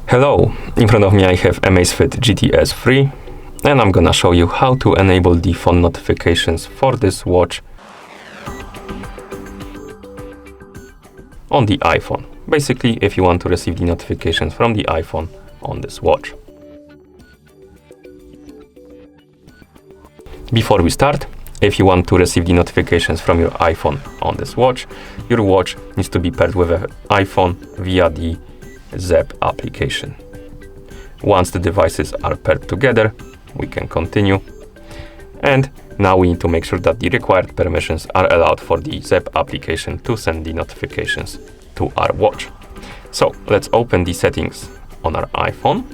Hello, in front of me I have AMAZFIT GTS 3 and I'm gonna show you how to enable the phone notifications for this watch on the iPhone. Basically, if you want to receive the notifications from the iPhone on this watch. Before we start, if you want to receive the notifications from your iPhone on this watch, your watch needs to be paired with an iPhone via the ZEP application. Once the devices are paired together, we can continue. And now we need to make sure that the required permissions are allowed for the ZEP application to send the notifications to our watch. So let's open the settings on our iPhone.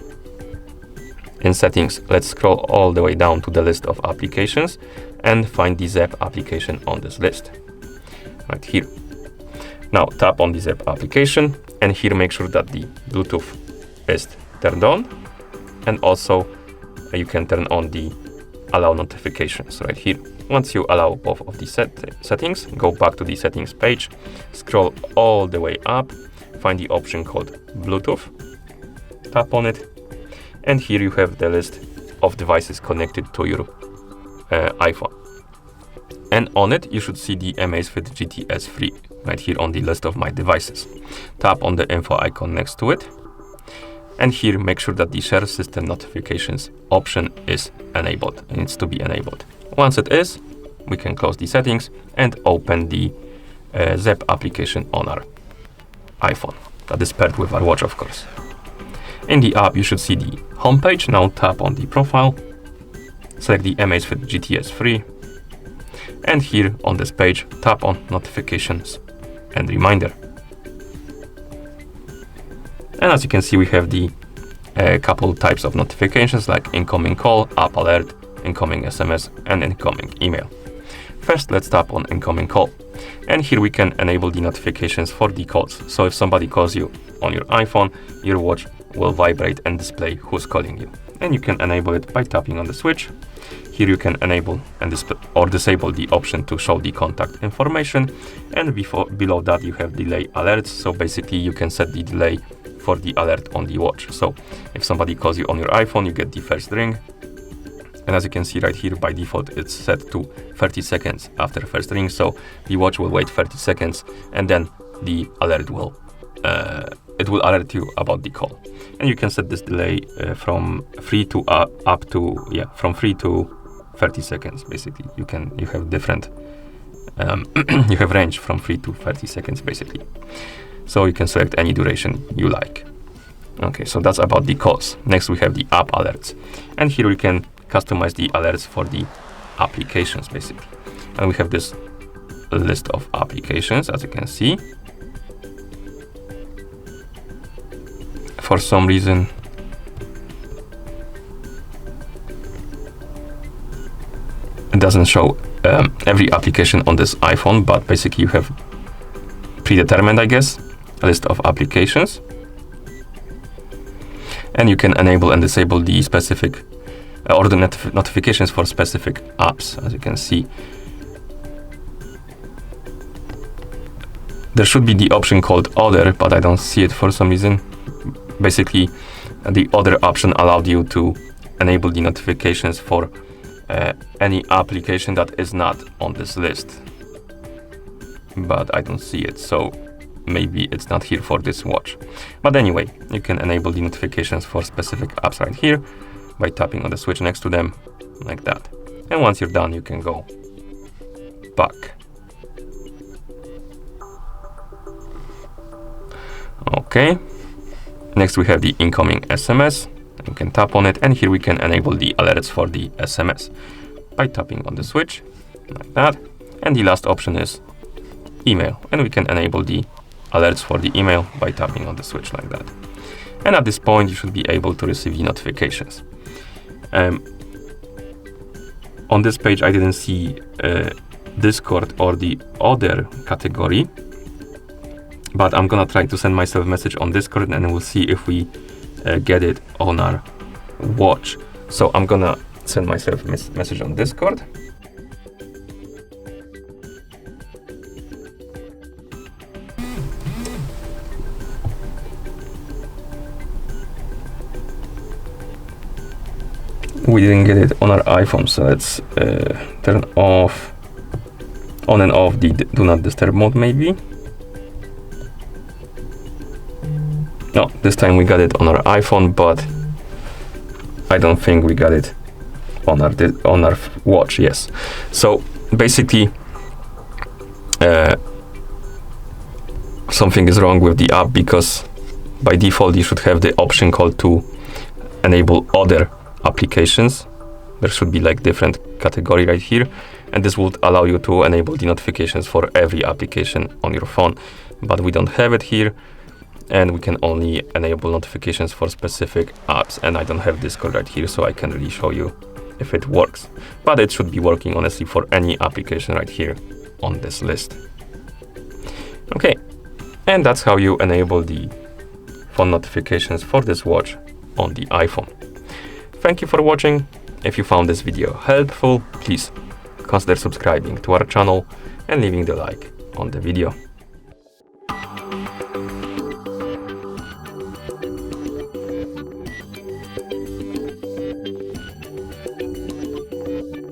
In settings, let's scroll all the way down to the list of applications and find the ZEP application on this list, right here. Now tap on the ZEP application and here make sure that the Bluetooth is turned on, and also you can turn on the allow notifications right here. Once you allow both of the settings, go back to the settings page, scroll all the way up, find the option called Bluetooth, tap on it, and here you have the list of devices connected to your iPhone. And on it, you should see the AMAZFIT GTS 3 right here on the list of my devices. Tap on the info icon next to it. And here, make sure that the share system notifications option is enabled. It needs to be enabled. Once it is, we can close the settings and open the ZEP application on our iPhone. That is paired with our watch, of course. In the app, you should see the home page. Now tap on the profile, select the AMAZFIT GTS 3, and here on this page, tap on notifications and reminder. And as you can see, we have the couple types of notifications like incoming call, app alert, incoming SMS, and incoming email. First, let's tap on incoming call. And here we can enable the notifications for the calls. So if somebody calls you on your iPhone, your watch will vibrate and display who's calling you. And you can enable it by tapping on the switch. Here you can enable and disable the option to show the contact information. And below that you have delay alerts. So basically you can set the delay for the alert on the watch. So if somebody calls you on your iPhone, you get the first ring. And as you can see right here, by default, it's set to 30 seconds after first ring. So the watch will wait 30 seconds and then the alert will alert you about the call. And you can set this delay from 3 to up to from 3 to 30 seconds. Basically, you have different you have range from 3 to 30 seconds basically. So you can select any duration you like. Okay, so that's about the calls. Next we have the app alerts, and here we can customize the alerts for the applications basically. And we have this list of applications, as you can see. For some reason, it doesn't show every application on this iPhone, but basically you have predetermined, I guess, a list of applications. And you can enable and disable the specific or the notifications for specific apps, as you can see. There should be the option called Other, but I don't see it for some reason. Basically, the Other option allowed you to enable the notifications for any application that is not on this list. But I don't see it, so maybe it's not here for this watch. But anyway, you can enable the notifications for specific apps right here by tapping on the switch next to them, like that. And once you're done, you can go back. Okay. Next we have the incoming SMS. You can tap on it, and here we can enable the alerts for the SMS by tapping on the switch, like that. And the last option is email, and we can enable the alerts for the email by tapping on the switch like that. And at this point, you should be able to receive the notifications. On this page, I didn't see Discord or the other category, but I'm gonna try to send myself a message on Discord and we'll see if we get it on our watch. So I'm gonna send myself a message on Discord. we didn't get it on our iPhone, so let's turn off, on and off the do not disturb mode maybe. No, this time we got it on our iPhone, but I don't think we got it on our watch. Yes, so basically something is wrong with the app, because by default you should have the option called to enable other applications. There should be like different category right here, and this would allow you to enable the notifications for every application on your phone, but we don't have it here, and we can only enable notifications for specific apps, and I don't have Discord right here, so I can't really show you if it works, but it should be working honestly for any application right here on this list. Okay, and that's how you enable the phone notifications for this watch on the iPhone. Thank you for watching. If you found this video helpful, please consider subscribing to our channel and leaving the like on the video.